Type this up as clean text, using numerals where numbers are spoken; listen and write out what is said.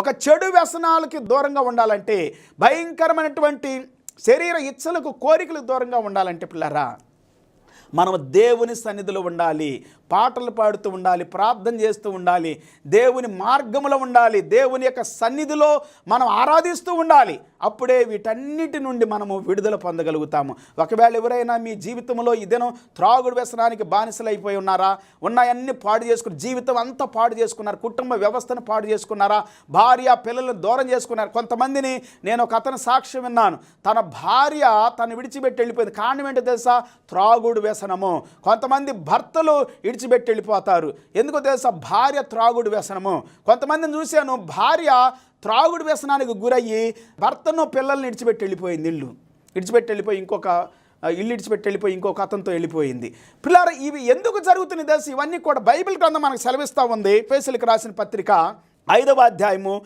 ఒక చెడు వ్యసనాలకి దూరంగా ఉండాలంటే, భయంకరమైనటువంటి శరీర ఇచ్చలకు కోరికలకు దూరంగా ఉండాలంటే పిల్లరా, మనం దేవుని సన్నిధిలో ఉండాలి, పాటలు పాడుతూ ఉండాలి, ప్రార్థన చేస్తూ ఉండాలి, దేవుని మార్గంలో ఉండాలి, దేవుని యొక్క సన్నిధిలో మనం ఆరాధిస్తూ ఉండాలి. అప్పుడే వీటన్నిటి నుండి మనము విడుదల పొందగలుగుతాము. ఒకవేళ ఎవరైనా మీ జీవితంలో ఈ దినం త్రాగుడు వ్యసనానికి బానిసలైపోయి ఉన్నారా, ఉన్నాయన్నీ పాడు చేసుకుని జీవితం అంతా పాడు చేసుకున్నారు, కుటుంబ వ్యవస్థను పాడు చేసుకున్నారా, భార్య పిల్లలను దూరం చేసుకున్నారు. కొంతమందిని నేను ఒక అతని సాక్ష్యం విన్నాను, తన భార్య తను విడిచిపెట్టి వెళ్ళిపోయింది. కారణం ఏంటో తెలుసా? త్రాగుడు వ్యసనము. కొంతమంది భర్తలు విడిచిపెట్టి వెళ్ళిపోతారు, ఎందుకో తెలుసా? భార్య త్రాగుడు వ్యసనము. కొంతమందిని చూశాను, భార్య త్రాగుడు వ్యసనానికి గురయ్యి భర్తను పిల్లల్ని విడిచిపెట్టి వెళ్ళిపోయింది, ఇల్లు విడిచిపెట్టి వెళ్ళిపోయి ఇల్లు విడిచిపెట్టి వెళ్ళిపోయి ఇంకొక అతనితో వెళ్ళిపోయింది. పిల్లలు ఇవి ఎందుకు జరుగుతున్నాయి తెలుసు? ఇవన్నీ కూడా బైబిల్ గ్రంథం మనకు సెలవిస్తూ ఉంది. ఎఫెసీయులకు రాసిన పత్రిక 5వ అధ్యాయము